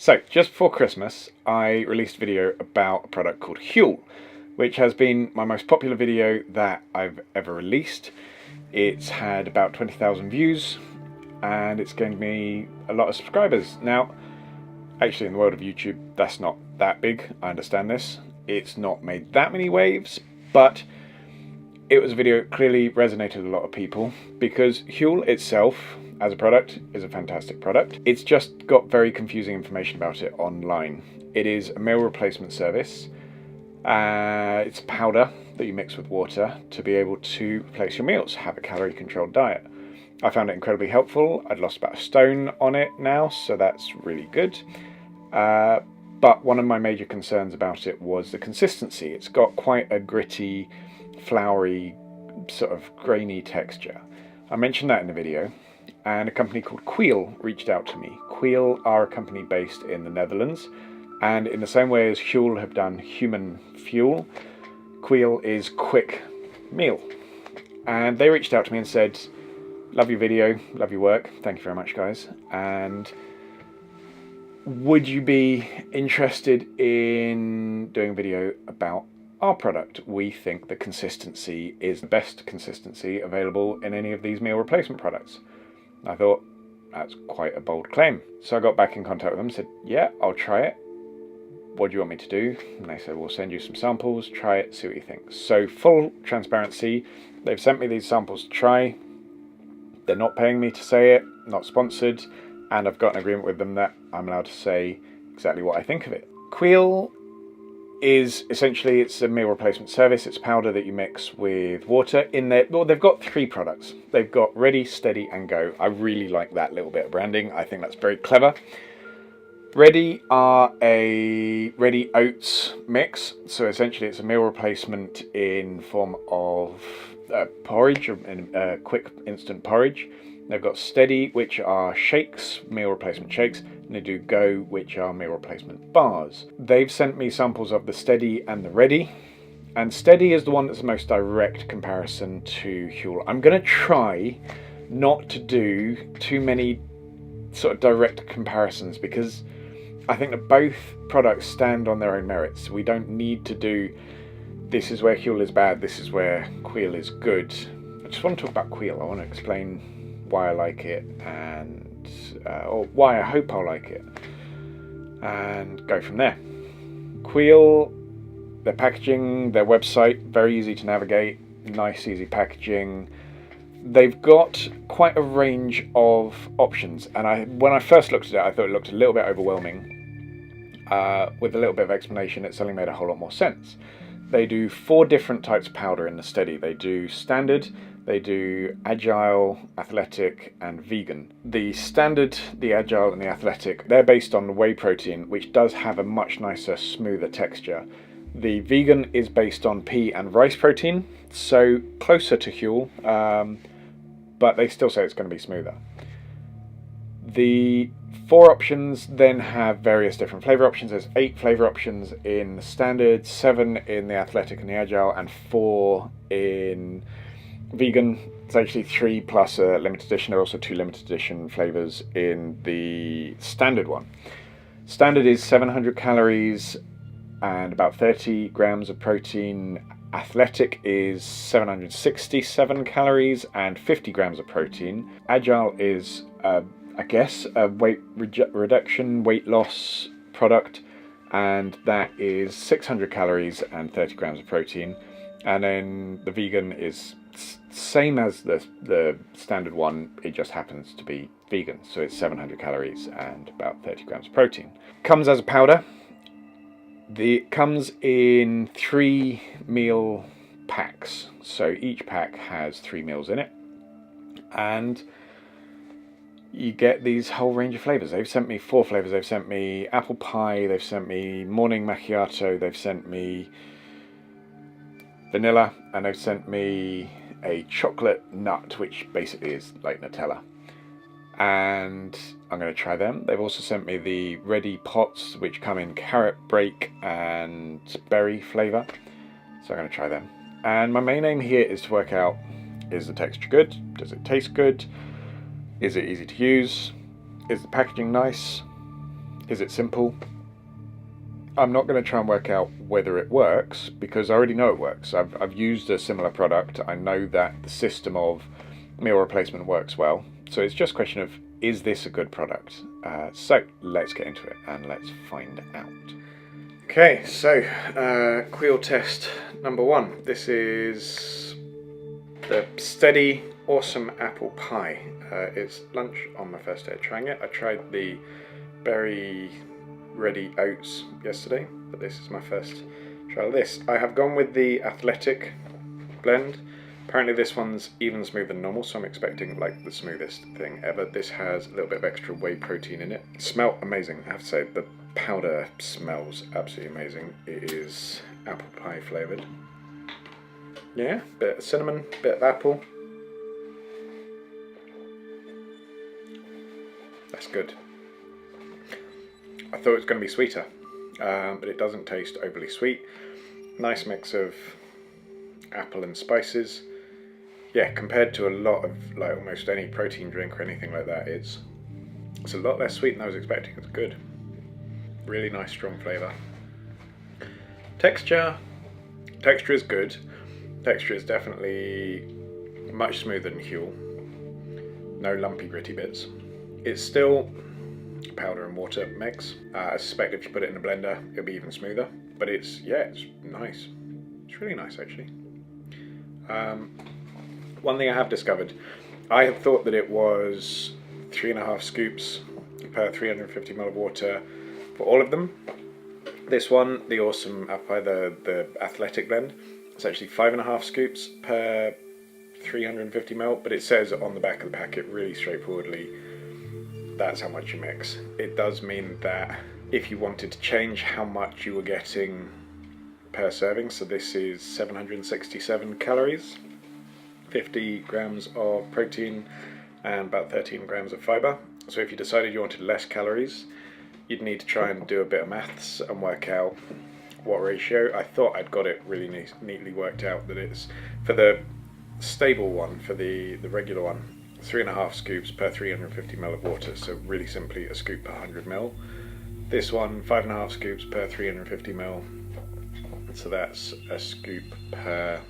So, just before Christmas, I released a video about a product called Huel, which has been my most popular video that I've ever released. It's had about 20,000 views, and it's gained me a lot of subscribers. Now, actually in the world of YouTube, that's not that big, I understand this. It's not made that many waves, but it was a video that clearly resonated with a lot of people because Huel itself, as a product, is a fantastic product. It's just got very confusing information about it online. It is a meal replacement service. It's powder that you mix with water to be able to replace your meals, have a calorie controlled diet. I found it incredibly helpful. I'd lost about a stone on it now, so that's really good. But one of my major concerns about it was the consistency. It's got quite a gritty, floury, sort of grainy texture. I mentioned that in the video, and a company called Queal reached out to me. Queal are a company based in the Netherlands, and in the same way as Huel have done human fuel, Queal is quick meal. And they reached out to me and said, love your video, love your work, thank you very much guys, and would you be interested in doing a video about our product? We think the consistency is the best consistency available in any of these meal replacement products. I thought, that's quite a bold claim. So I got back in contact with them and said, yeah, I'll try it. What do you want me to do? And they said, we'll send you some samples, try it, see what you think. So full transparency, they've sent me these samples to try. They're not paying me to say it, not sponsored, and I've got an agreement with them that I'm allowed to say exactly what I think of it. Queal is essentially, it's a meal replacement service. It's powder that you mix with water in there. Well, they've got three products. They've got Ready, Steady and Go. I really like that little bit of branding. I think that's very clever. Ready are a ready oats mix. So essentially it's a meal replacement in form of porridge, or quick instant porridge. They've got Steady, which are shakes, meal replacement shakes, and they do Go, which are meal replacement bars. They've sent me samples of the Steady and the Ready, and Steady is the one that's the most direct comparison to Huel. I'm going to try not to do too many sort of direct comparisons because I think that both products stand on their own merits. We don't need to do, this is where Huel is bad, this is where Queal is good. I just want to talk about Queal. I want to explain why I like it and or why I hope I'll like it and go from there. Queal, their packaging, their website, very easy to navigate, nice easy packaging. They've got quite a range of options, and when I first looked at it I thought it looked a little bit overwhelming. With a little bit of explanation it suddenly made a whole lot more sense. They do 4 different types of powder in the Steady. They do standard, they do agile, athletic and vegan. The standard, the agile and the athletic, they're based on whey protein, which does have a much nicer, smoother texture. The vegan is based on pea and rice protein, so closer to Huel, but they still say it's going to be smoother. The 4 options then have various different flavour options. There's 8 flavour options in the standard, 7 in the athletic and the agile, and 4 in vegan. It's actually 3 plus a limited edition. There are also 2 limited edition flavours in the standard one. Standard is 700 calories and about 30 grams of protein. Athletic is 767 calories and 50 grams of protein. Agile is I guess a weight reduction, weight loss product, and that is 600 calories and 30 grams of protein. And then the vegan is same as the standard one, it just happens to be vegan, so it's 700 calories and about 30 grams of protein. Comes as a powder. It comes in 3 meal packs, so each pack has 3 meals in it, and you get these whole range of flavours. They've sent me 4 flavours. They've sent me apple pie, they've sent me morning macchiato, they've sent me vanilla, and they've sent me a chocolate nut, which basically is like Nutella. And I'm going to try them. They've also sent me the Ready Pots, which come in carrot, break and berry flavour. So I'm going to try them. And my main aim here is to work out, is the texture good? Does it taste good? Is it easy to use? Is the packaging nice? Is it simple? I'm not going to try and work out whether it works because I already know it works. I've used a similar product. I know that the system of meal replacement works well. So it's just a question of, is this a good product? So let's get into it and let's find out. Okay, so Queal test number 1. This is the Steady Awesome Apple Pie. It's lunch on my first day of trying it. I tried the berry ready oats yesterday, but this is my first trial of this. I have gone with the athletic blend. Apparently this one's even smoother than normal, so I'm expecting like the smoothest thing ever. This has a little bit of extra whey protein in it. Smell amazing, I have to say. The powder smells absolutely amazing. It is apple pie flavoured. Yeah, bit of cinnamon, bit of apple. That's good. I thought it was going to be sweeter, but it doesn't taste overly sweet. Nice mix of apple and spices. Yeah, compared to a lot of like almost any protein drink or anything like that, it's a lot less sweet than I was expecting. It's good. Really nice, strong flavour. Texture is good. Texture is definitely much smoother than Huel. No lumpy, gritty bits. It's still powder and water mix. I suspect if you put it in a blender, it'll be even smoother. But it's nice. It's really nice, actually. One thing I have discovered, I had thought that it was 3.5 scoops per 350 ml of water for all of them. This one, the Awesome Apple Pie, the athletic blend, it's actually 5.5 scoops per 350 ml, but it says on the back of the packet really straightforwardly that's how much you mix. It does mean that if you wanted to change how much you were getting per serving, so this is 767 calories, 50 grams of protein and about 13 grams of fibre. So if you decided you wanted less calories, you'd need to try and do a bit of maths and work out what ratio. I thought I'd got it really neatly worked out, that it's for the stable one, for the regular one, 3.5 scoops per 350 ml of water, so really simply a scoop per 100 ml. This one, 5.5 scoops per 350 ml, so that's a scoop per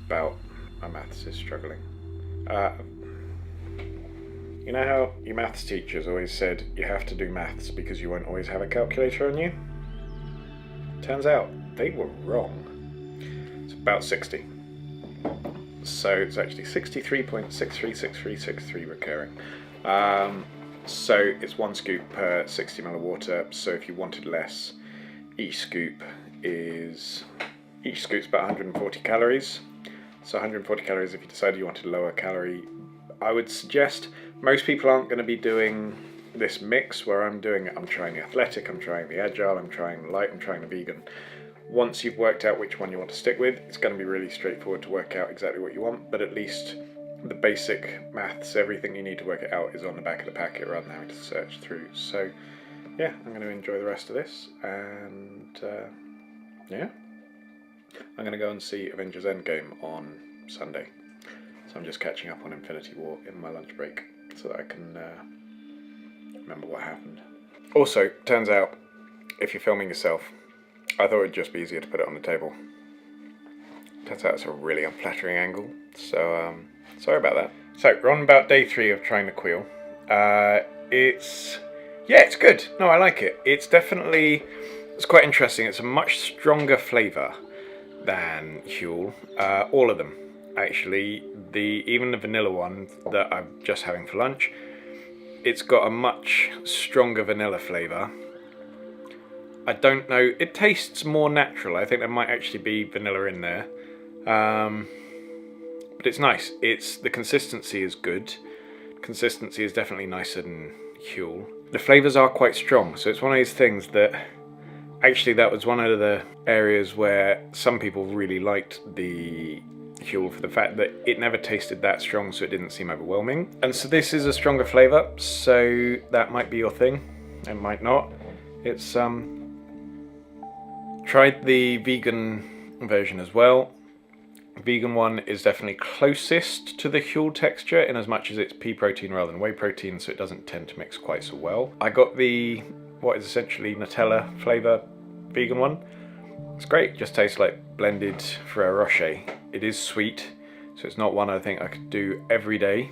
about, my maths is struggling. You know how your maths teachers always said you have to do maths because you won't always have a calculator on you? Turns out they were wrong. It's about 60. So it's actually 63.636363 recurring. So it's 1 scoop per 60 ml of water. So if you wanted less, each scoop's about 140 calories. So 140 calories if you decided you wanted lower calorie. I would suggest most people aren't going to be doing this mix where I'm doing it. I'm trying the athletic, I'm trying the agile, I'm trying the light, I'm trying the vegan. Once you've worked out which one you want to stick with, it's going to be really straightforward to work out exactly what you want, but at least the basic maths, everything you need to work it out is on the back of the packet rather than having to search through. So yeah, I'm going to enjoy the rest of this, and yeah, I'm going to go and see Avengers Endgame on Sunday. So I'm just catching up on Infinity War in my lunch break so that I can remember what happened. Also, turns out, if you're filming yourself, I thought it'd just be easier to put it on the table. Turns out it's a really unflattering angle, so sorry about that. So we're on about day 3 of trying the Queal. It's good. No, I like it. It's quite interesting. It's a much stronger flavour than Huel. All of them, actually. Even the vanilla one that I'm just having for lunch, it's got a much stronger vanilla flavour. I don't know, it tastes more natural. I think there might actually be vanilla in there. But it's nice. The consistency is good. Consistency is definitely nicer than Huel. The flavours are quite strong, so it's one of these things that, actually that was one of the areas where some people really liked the Huel for the fact that it never tasted that strong, so it didn't seem overwhelming. And so this is a stronger flavour, so that might be your thing. It might not. It's tried the vegan version as well. Vegan one is definitely closest to the Huel texture in as much as it's pea protein rather than whey protein, so it doesn't tend to mix quite so well. I got the what is essentially Nutella flavour vegan one. It's great, it just tastes like blended Ferrero Rocher. It is sweet, so it's not one I think I could do every day,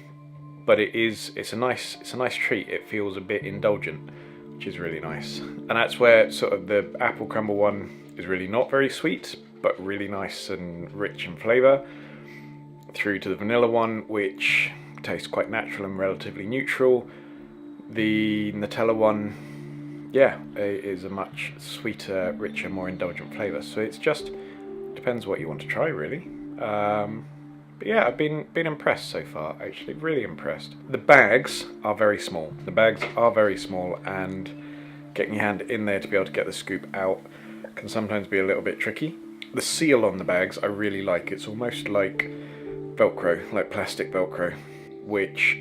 but it's a nice treat. It feels a bit indulgent, which is really nice. And that's where sort of the apple crumble one is really not very sweet, but really nice and rich in flavour, through to the vanilla one, which tastes quite natural and relatively neutral. The Nutella one, yeah, is a much sweeter, richer, more indulgent flavour. So it's just depends what you want to try, really. But yeah, I've been impressed so far, actually, really impressed. The bags are very small. And getting your hand in there to be able to get the scoop out can sometimes be a little bit tricky. The seal on the bags I really like. It's almost like Velcro, like plastic Velcro, which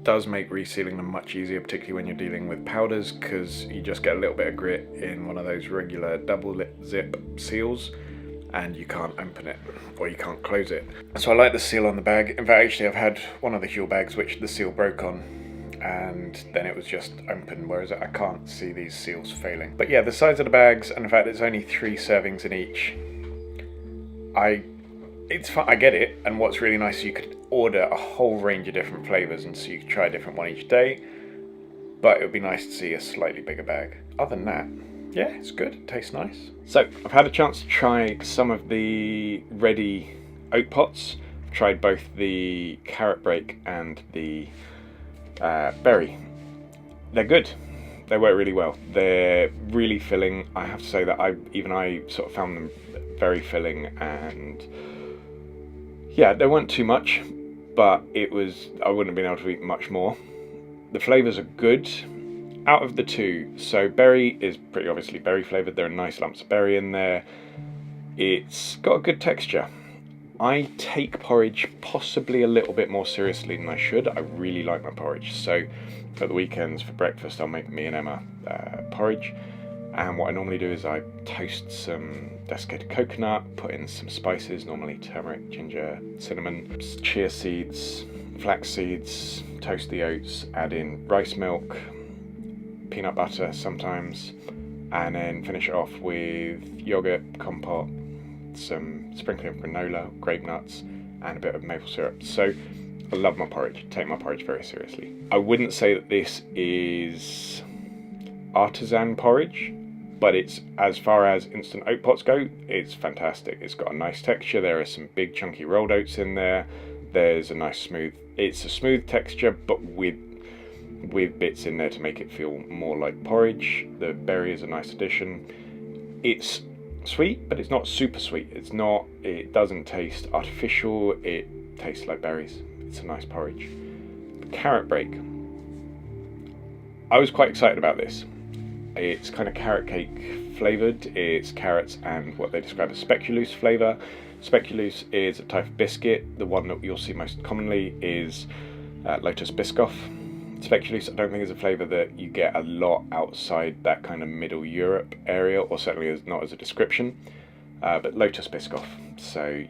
does make resealing them much easier, particularly when you're dealing with powders, because you just get a little bit of grit in one of those regular double zip seals and you can't open it, or you can't close it. So I like the seal on the bag. In fact, actually I've had one of the Huel bags which the seal broke on, and then it was just open, whereas I can't see these seals failing. But yeah, the size of the bags, and in fact there's only 3 servings in each. It's fun, I get it, and what's really nice is you could order a whole range of different flavours, and so you could try a different one each day, but it would be nice to see a slightly bigger bag. Other than that, yeah, it's good, it tastes nice. So, I've had a chance to try some of the ready oat pots. I've tried both the carrot break and the berry. They're good. They work really well. They're really filling. I have to say that I sort of found them very filling, and yeah, they weren't too much, but I wouldn't have been able to eat much more. The flavours are good. Out of the two, so berry is pretty obviously berry flavoured. There are nice lumps of berry in there. It's got a good texture. I take porridge possibly a little bit more seriously than I should. I really like my porridge, so at the weekends for breakfast I'll make me and Emma porridge, and what I normally do is I toast some desiccated coconut, put in some spices, normally turmeric, ginger, cinnamon, chia seeds, flax seeds, toast the oats, add in rice milk, peanut butter sometimes, and then finish it off with yogurt, compote, some sprinkling of granola, grape nuts, and a bit of maple syrup. So I love my porridge, take my porridge very seriously. I wouldn't say that this is artisan porridge, but it's, as far as instant oat pots go, it's fantastic. It's got a nice texture. There are some big chunky rolled oats in there. There's a nice it's a smooth texture, but with bits in there to make it feel more like porridge. The berry is a nice addition. It's sweet, but it's not super sweet. It doesn't taste artificial. It tastes like berries. It's a nice porridge. The carrot break, I was quite excited about this. It's kind of carrot cake flavoured. It's carrots and what they describe as speculoos flavour. Speculoos is a type of biscuit. The one that you'll see most commonly is Lotus Biscoff. Speculoos I don't think is a flavour that you get a lot outside that kind of Middle Europe area, or certainly not as a description, but Lotus Biscoff. So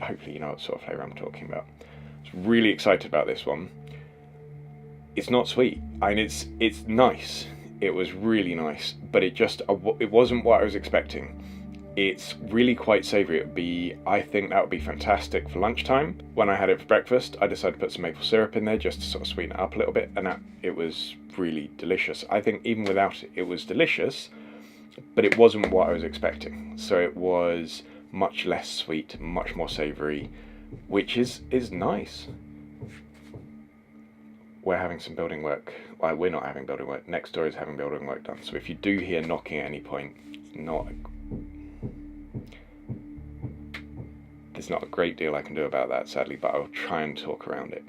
hopefully you know what sort of flavour I'm talking about. I was really excited about this one. It's not sweet. I mean, it's nice. It was really nice, but it wasn't what I was expecting. It's really quite savoury. I think that would be fantastic for lunchtime. When I had it for breakfast, I decided to put some maple syrup in there just to sort of sweeten it up a little bit, and it was really delicious. I think even without it, it was delicious, but it wasn't what I was expecting. So it was much less sweet, much more savoury, which is nice. We're having some building work. Well, we're not having building work. Next door is having building work done. So if you do hear knocking at any point, there's not a great deal I can do about that, sadly, but I'll try and talk around it.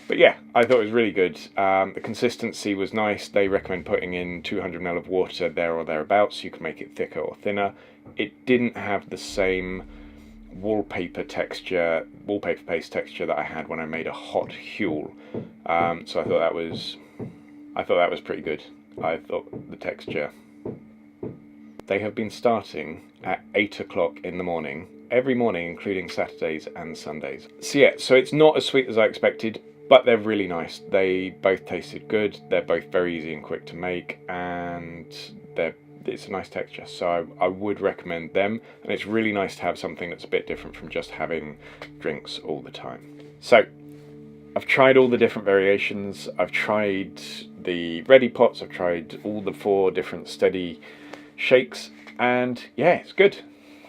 But yeah, I thought it was really good. The consistency was nice. They recommend putting in 200 ml of water there or thereabouts. You can make it thicker or thinner. It didn't have the same wallpaper paste texture that I had when I made a hot Huel. So I thought that was pretty good. I thought the texture. They have been starting at 8 o'clock in the morning, every morning, including Saturdays and Sundays. So yeah, so it's not as sweet as I expected, but they're really nice. They both tasted good. They're both very easy and quick to make, and it's a nice texture. So I would recommend them, and it's really nice to have something that's a bit different from just having drinks all the time. So I've tried all the different variations. I've tried the ready pots. I've tried all the 4 different steady shakes, and yeah, it's good.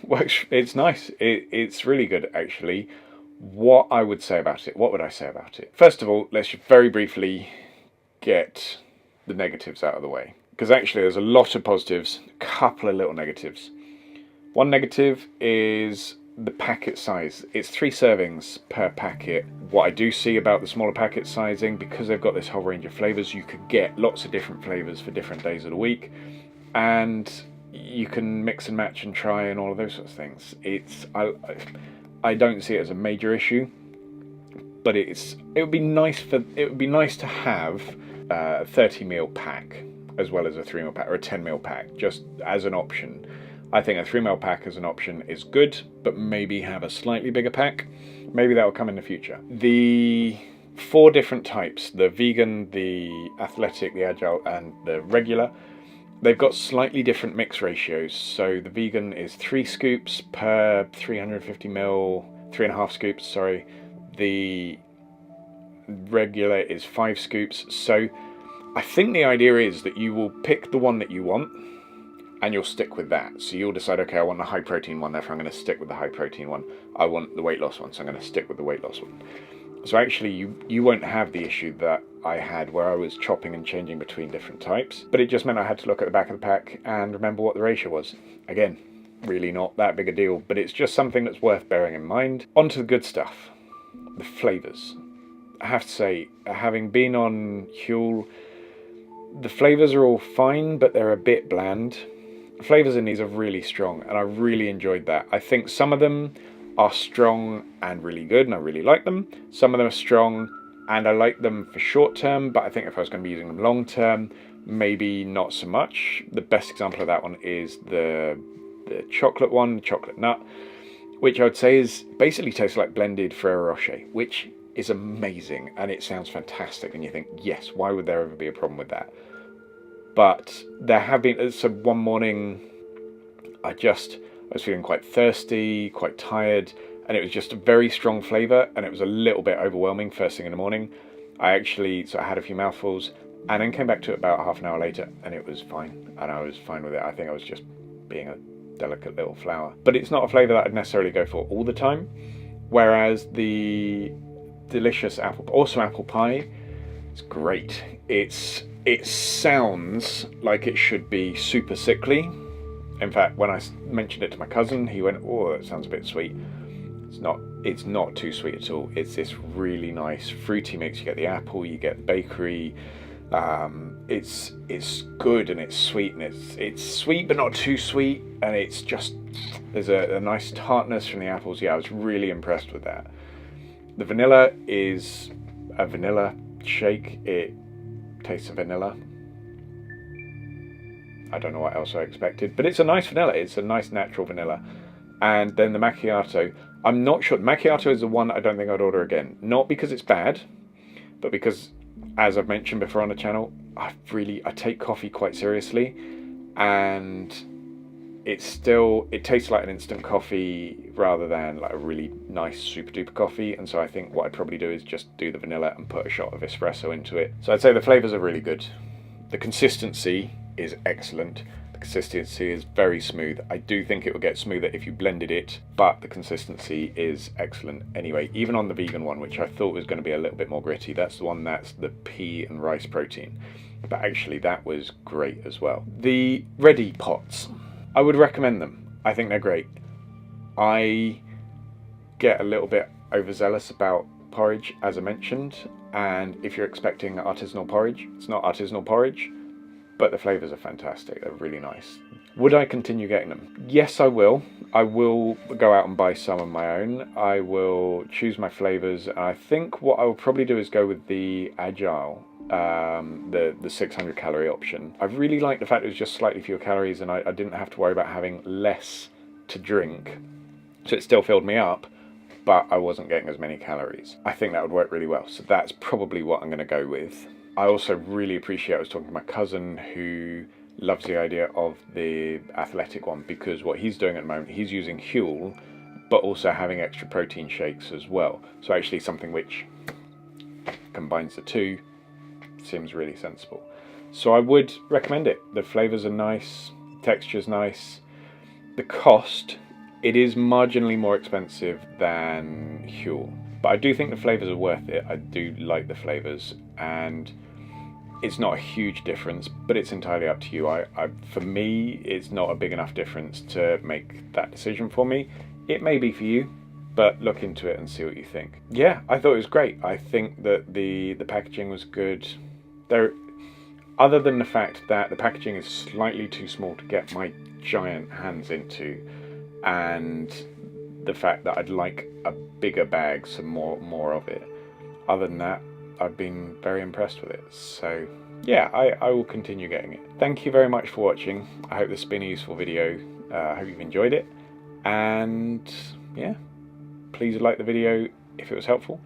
Works. It's nice. It's really good, actually. What I would say about it, what would I say about it? First of all, let's just very briefly get the negatives out of the way, because actually there's a lot of positives, a couple of little negatives. One negative is the packet size. It's 3 servings per packet. What I do see about the smaller packet sizing, because they've got this whole range of flavours, you could get lots of different flavours for different days of the week, and you can mix and match and try and all of those sorts of things. I don't see it as a major issue, but it would be nice to have a 30ml pack as well as a 3ml pack or a 10ml pack, just as an option. I think a 3ml pack as an option is good, but maybe have a slightly bigger pack. Maybe that will come in the future. The 4 different types, the vegan, the athletic, the agile, and the regular, they've got slightly different mix ratios. So the vegan is 3 scoops per 350ml, 3.5 scoops, sorry. The regular is 5 scoops. So I think the idea is that you will pick the one that you want and you'll stick with that. So you'll decide, okay, I want the high protein one, therefore I'm going to stick with the high protein one. I want the weight loss one, so I'm going to stick with the weight loss one. So actually you won't have the issue that I had where I was chopping and changing between different types, but it just meant I had to look at the back of the pack and remember what the ratio was. Again, really not that big a deal, but it's just something that's worth bearing in mind. On to the good stuff, the flavours. I have to say, having been on Huel, the flavours are all fine, but they're a bit bland. The flavours in these are really strong, and I really enjoyed that. I think some of them are strong and really good, and I really like them. Some of them are strong, and I like them for short term, but I think if I was going to be using them long term, maybe not so much. The best example of that one is the chocolate one, chocolate nut, which I would say is basically tastes like blended Ferrero Rocher, which is amazing, and it sounds fantastic, and you think, yes, why would there ever be a problem with that? But there have been, so one morning I was feeling quite thirsty, quite tired, and it was just a very strong flavour, and it was a little bit overwhelming first thing in the morning. I had a few mouthfuls, and then came back to it about half an hour later, and it was fine, and I was fine with it. I think I was just being a delicate little flower. But it's not a flavour that I'd necessarily go for all the time, whereas the delicious awesome apple pie, it's great. It sounds like it should be super sickly. In fact, when I mentioned it to my cousin, he went, "Oh, that sounds a bit sweet." It's not too sweet at all. It's this really nice fruity mix. You get the apple, you get the bakery. It's good, and it's sweet, and it's sweet but not too sweet, and it's just, there's a nice tartness from the apples. Yeah, I was really impressed with that. The vanilla is a vanilla shake. It tastes of vanilla. I don't know what else I expected, but it's a nice vanilla. It's a nice natural vanilla. And then the macchiato, I'm not sure. Macchiato is the one I don't think I'd order again. Not because it's bad, but because, as I've mentioned before on the channel, I take coffee quite seriously, and it tastes like an instant coffee rather than like a really nice super duper coffee. And so I think what I'd probably do is just do the vanilla and put a shot of espresso into it. So I'd say the flavours are really good. The consistency is excellent. The consistency is very smooth. I do think it will get smoother if you blended it, but the consistency is excellent anyway. Even on the vegan one, which I thought was going to be a little bit more gritty, that's the one that's the pea and rice protein, but actually that was great as well. The ready pots, I would recommend them. I think they're great. I get a little bit overzealous about porridge, as I mentioned, and if you're expecting artisanal porridge, it's not artisanal porridge, but the flavours are fantastic. They're really nice. Would I continue getting them? Yes, I will. I will go out and buy some of my own. I will choose my flavours. I think what I will probably do is go with the Agile, the 600 calorie option. I really like the fact it was just slightly fewer calories, and I didn't have to worry about having less to drink. So it still filled me up, but I wasn't getting as many calories. I think that would work really well, so that's probably what I'm going to go with. I also really appreciate, I was talking to my cousin who loves the idea of the athletic one, because what he's doing at the moment, he's using Huel, but also having extra protein shakes as well. So actually something which combines the two seems really sensible. So I would recommend it. The flavours are nice, the texture's nice. The cost, it is marginally more expensive than Huel, but I do think the flavours are worth it. I do like the flavours, and it's not a huge difference, but it's entirely up to you. For me, it's not a big enough difference to make that decision for me. It may be for you, but look into it and see what you think. Yeah, I thought it was great. I think that the packaging was good. Other than the fact that the packaging is slightly too small to get my giant hands into, and the fact that I'd like a bigger bag, some more of it. Other than that, I've been very impressed with it. So yeah, I will continue getting it. Thank you very much for watching. I hope this has been a useful video. I hope you've enjoyed it. And yeah, please like the video if it was helpful.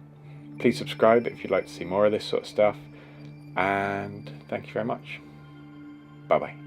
Please subscribe if you'd like to see more of this sort of stuff. And thank you very much. Bye bye.